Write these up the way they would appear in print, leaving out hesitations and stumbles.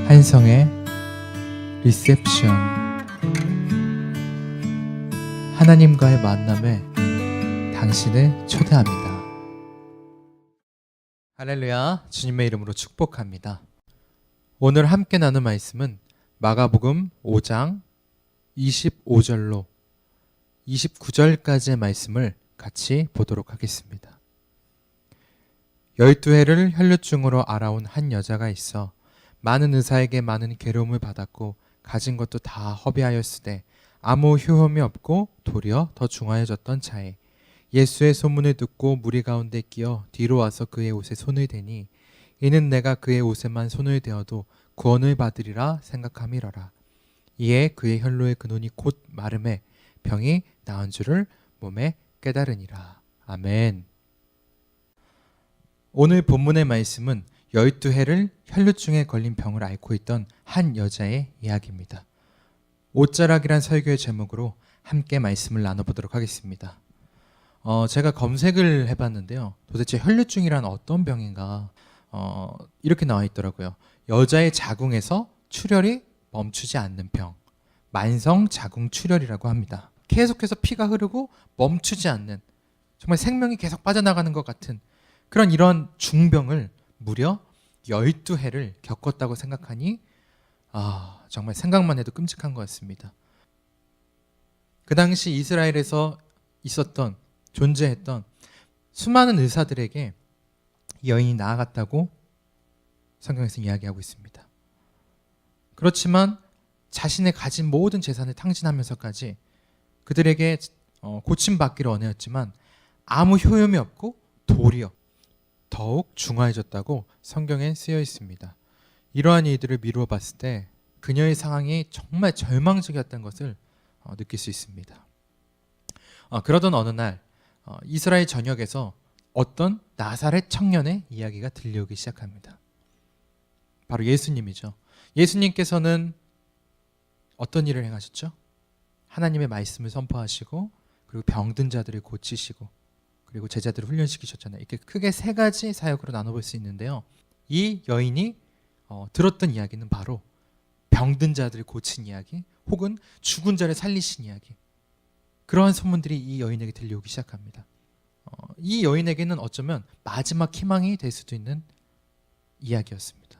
한성의 리셉션. 하나님과의 만남에 당신을 초대합니다. 할렐루야, 주님의 이름으로 축복합니다. 오늘 함께 나눌 말씀은 마가복음 5장 25절로 29절까지의 말씀을 같이 보도록 하겠습니다. 12해를 혈루증으로 앓아온 한 여자가 있어 많은 의사에게 많은 괴로움을 받았고 가진 것도 다 허비하였으되 아무 효험이 없고 도리어 더 중하여졌던 차에 예수의 소문을 듣고 무리 가운데 끼어 뒤로 와서 그의 옷에 손을 대니 이는 내가 그의 옷에만 손을 대어도 구원을 받으리라 생각함이러라. 이에 그의 혈루의 근원이 곧 마름에 병이 나은 줄을 몸에 깨달으니라. 아멘. 오늘 본문의 말씀은 12해를 혈루증에 걸린 병을 앓고 있던 한 여자의 이야기입니다. 옷자락이란 설교의 제목으로 함께 말씀을 나눠보도록 하겠습니다. 제가 검색을 해봤는데요. 도대체 혈루증이란 어떤 병인가? 이렇게 나와 있더라고요. 여자의 자궁에서 출혈이 멈추지 않는 병, 만성 자궁 출혈이라고 합니다. 계속해서 피가 흐르고 멈추지 않는, 정말 생명이 계속 빠져나가는 것 같은 이런 중병을 무려 12해를 겪었다고 생각하니 정말 생각만 해도 끔찍한 것 같습니다. 그 당시 이스라엘에서 존재했던 수많은 의사들에게 이 여인이 나아갔다고 성경에서 이야기하고 있습니다. 그렇지만 자신의 가진 모든 재산을 탕진하면서까지 그들에게 고침받기를 원하였지만 아무 효용이 없고 도리어 더욱 중하해졌다고 성경에 쓰여 있습니다. 이러한 이들을 미루어 봤을 때 그녀의 상황이 정말 절망적이었다는 것을 느낄 수 있습니다. 그러던 어느 날 이스라엘 전역에서 어떤 나사렛 청년의 이야기가 들려오기 시작합니다. 바로 예수님이죠. 예수님께서는 어떤 일을 행하셨죠? 하나님의 말씀을 선포하시고 그리고 병든 자들을 고치시고 그리고 제자들을 훈련시키셨잖아요. 이렇게 크게 세 가지 사역으로 나눠볼 수 있는데요. 이 여인이 들었던 이야기는 바로 병든 자들을 고친 이야기, 혹은 죽은 자를 살리신 이야기. 그러한 소문들이 이 여인에게 들려오기 시작합니다. 이 여인에게는 어쩌면 마지막 희망이 될 수도 있는 이야기였습니다.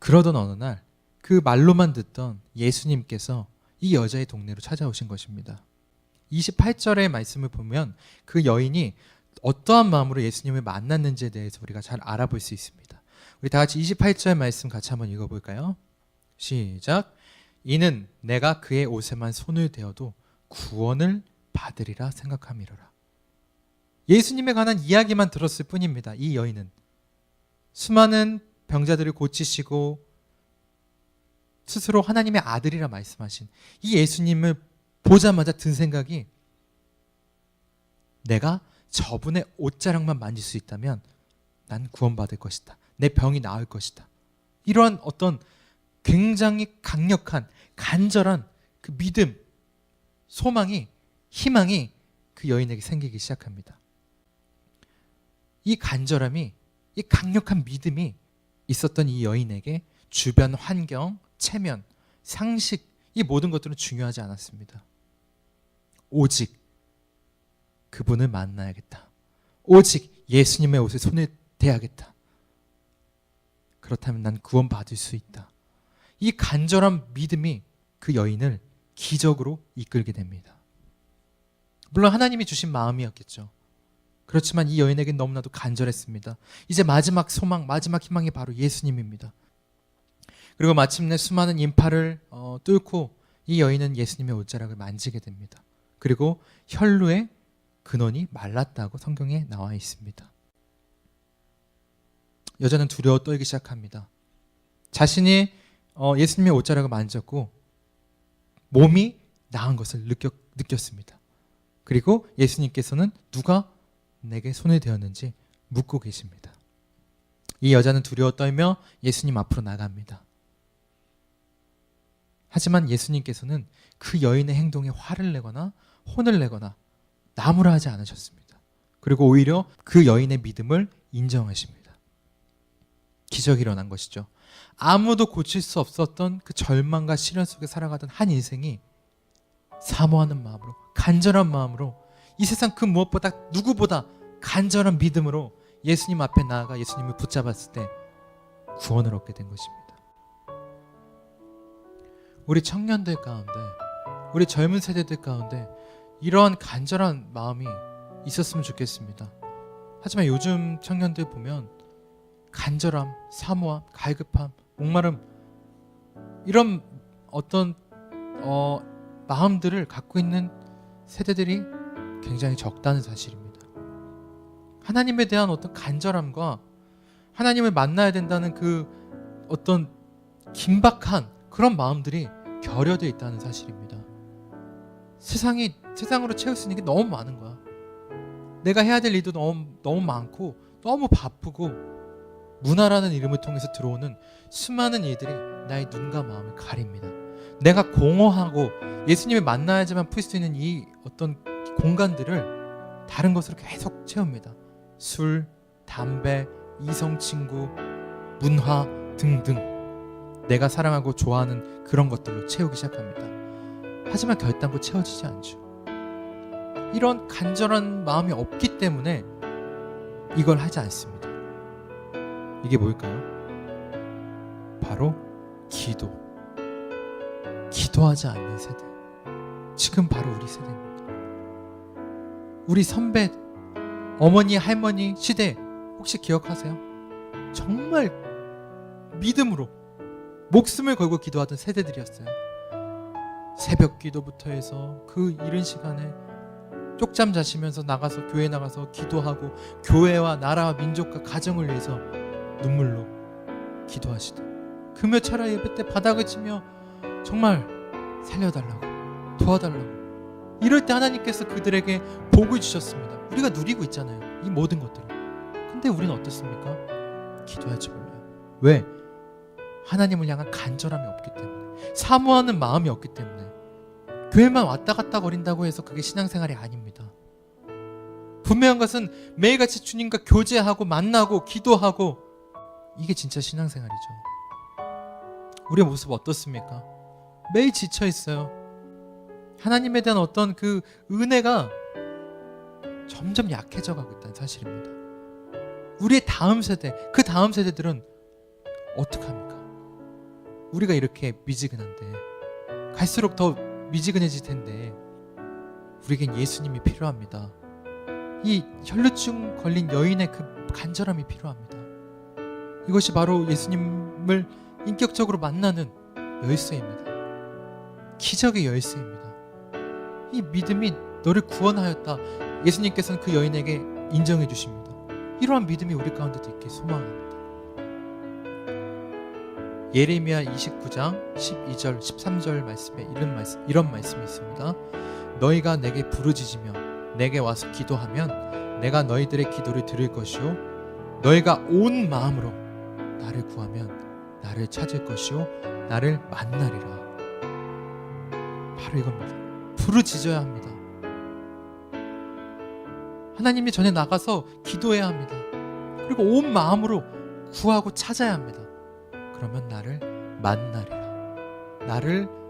그러던 어느 날 그 말로만 듣던 예수님께서 이 여자의 동네로 찾아오신 것입니다. 28절의 말씀을 보면 그 여인이 어떠한 마음으로 예수님을 만났는지에 대해서 우리가 잘 알아볼 수 있습니다. 우리 다 같이 28절 말씀 같이 한번 읽어볼까요? 시작. 이는 내가 그의 옷에만 손을 대어도 구원을 받으리라 생각함이로라. 예수님에 관한 이야기만 들었을 뿐입니다. 이 여인은 수많은 병자들을 고치시고 스스로 하나님의 아들이라 말씀하신 이 예수님을 보자마자 든 생각이, 내가 저분의 옷자락만 만질 수 있다면 난 구원받을 것이다. 내 병이 나을 것이다. 이러한 어떤 굉장히 강력한 간절한 그 믿음, 소망이, 희망이 그 여인에게 생기기 시작합니다. 이 간절함이, 이 강력한 믿음이 있었던 이 여인에게 주변 환경, 체면, 상식, 이 모든 것들은 중요하지 않았습니다. 오직 그분을 만나야겠다. 오직 예수님의 옷에 손을 대야겠다. 그렇다면 난 구원받을 수 있다. 이 간절한 믿음이 그 여인을 기적으로 이끌게 됩니다. 물론 하나님이 주신 마음이었겠죠. 그렇지만 이 여인에겐 너무나도 간절했습니다. 이제 마지막 소망, 마지막 희망이 바로 예수님입니다. 그리고 마침내 수많은 인파를 뚫고 이 여인은 예수님의 옷자락을 만지게 됩니다. 그리고 혈루의 근원이 말랐다고 성경에 나와 있습니다. 여자는 두려워 떨기 시작합니다. 자신이 예수님의 옷자락을 만졌고 몸이 나은 것을 느꼈습니다. 그리고 예수님께서는 누가 내게 손을 대었는지 묻고 계십니다. 이 여자는 두려워 떨며 예수님 앞으로 나갑니다. 하지만 예수님께서는 그 여인의 행동에 화를 내거나 혼을 내거나 나무라 하지 않으셨습니다. 그리고 오히려 그 여인의 믿음을 인정하십니다. 기적이 일어난 것이죠. 아무도 고칠 수 없었던 그 절망과 시련 속에 살아가던 한 인생이 사모하는 마음으로, 간절한 마음으로, 이 세상 그 무엇보다 누구보다 간절한 믿음으로 예수님 앞에 나아가 예수님을 붙잡았을 때 구원을 얻게 된 것입니다. 우리 청년들 가운데, 우리 젊은 세대들 가운데 이러한 간절한 마음이 있었으면 좋겠습니다. 하지만 요즘 청년들 보면 간절함, 사모함, 갈급함, 목마름, 이런 어떤 마음들을 갖고 있는 세대들이 굉장히 적다는 사실입니다. 하나님에 대한 어떤 간절함과 하나님을 만나야 된다는 그 어떤 긴박한 그런 마음들이 결여되어 있다는 사실입니다. 세상으로 채울 수 있는 게 너무 많은 거야. 내가 해야 될 일도 너무 많고 너무 바쁘고 문화라는 이름을 통해서 들어오는 수많은 일들이 나의 눈과 마음을 가립니다. 내가 공허하고 예수님을 만나야지만 풀 수 있는 이 어떤 공간들을 다른 것으로 계속 채웁니다. 술, 담배, 이성 친구, 문화 등등 내가 사랑하고 좋아하는 그런 것들로 채우기 시작합니다. 하지만 결단코 채워지지 않죠. 이런 간절한 마음이 없기 때문에 이걸 하지 않습니다. 이게 뭘까요? 바로 기도하지 않는 세대. 지금 바로 우리 세대입니다. 우리 선배, 어머니, 할머니 시대 혹시 기억하세요? 정말 믿음으로 목숨을 걸고 기도하던 세대들이었어요. 새벽 기도부터 해서 그 이른 시간에 쪽잠 자시면서 교회 나가서 기도하고 교회와 나라와 민족과 가정을 위해서 눈물로 기도하시던 금요철야 예배 때 바닥을 치며 정말 살려달라고, 도와달라고, 이럴 때 하나님께서 그들에게 복을 주셨습니다. 우리가 누리고 있잖아요, 이 모든 것들을. 근데 우리는 어떻습니까? 기도할지 몰라요. 왜? 하나님을 향한 간절함이 없기 때문에, 사모하는 마음이 없기 때문에. 교회만 왔다 갔다 거린다고 해서 그게 신앙생활이 아닙니다. 분명한 것은 매일같이 주님과 교제하고 만나고 기도하고, 이게 진짜 신앙생활이죠. 우리의 모습 어떻습니까? 매일 지쳐 있어요. 하나님에 대한 어떤 그 은혜가 점점 약해져 가고 있다는 사실입니다. 우리의 다음 세대, 그 다음 세대들은 어떡합니까? 우리가 이렇게 미지근한데, 갈수록 더 미지근해질 텐데 우리에겐 예수님이 필요합니다. 이 혈루증 걸린 여인의 그 간절함이 필요합니다. 이것이 바로 예수님을 인격적으로 만나는 열쇠입니다. 기적의 열쇠입니다. 이 믿음이 너를 구원하였다, 예수님께서는 그 여인에게 인정해 주십니다. 이러한 믿음이 우리 가운데도 있길 소망합니다. 예레미야 29장 12절 13절 말씀에 이런 말씀이 있습니다. 너희가 내게 부르짖으며 내게 와서 기도하면 내가 너희들의 기도를 들을 것이요 너희가 온 마음으로 나를 구하면 나를 찾을 것이요 나를 만나리라. 바로 이겁니다. 부르짖어야 합니다. 하나님이 전에 나가서 기도해야 합니다. 그리고 온 마음으로 구하고 찾아야 합니다. 그러면 나를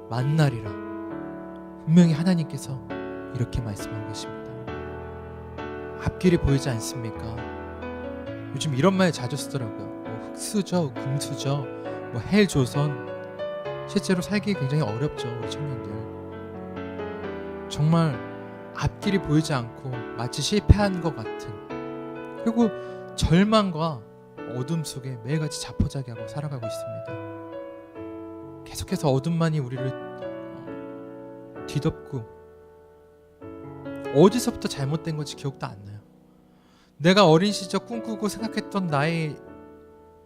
만나리라. 분명히 하나님께서 이렇게 말씀하고 계십니다. 앞길이 보이지 않습니까? 요즘 이런 말 자주 쓰더라고요. 흑수저, 금수저, 헬조선. 실제로 살기 굉장히 어렵죠, 우리 청년들. 정말 앞길이 보이지 않고 마치 실패한 것 같은, 그리고 절망과 어둠 속에 매일같이 자포자기하고 살아가고 있습니다. 계속해서 어둠만이 우리를 뒤덮고, 어디서부터 잘못된 건지 기억도 안 나요. 내가 어린 시절 꿈꾸고 생각했던 나의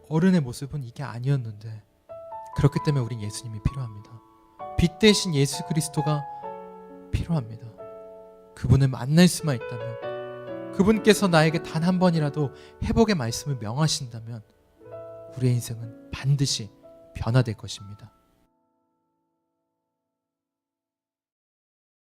어른의 모습은 이게 아니었는데, 그렇기 때문에 우린 예수님이 필요합니다. 빛 대신 예수 그리스도가 필요합니다. 그분을 만날 수만 있다면, 그분께서 나에게 단 한 번이라도 회복의 말씀을 명하신다면 우리의 인생은 반드시 변화될 것입니다.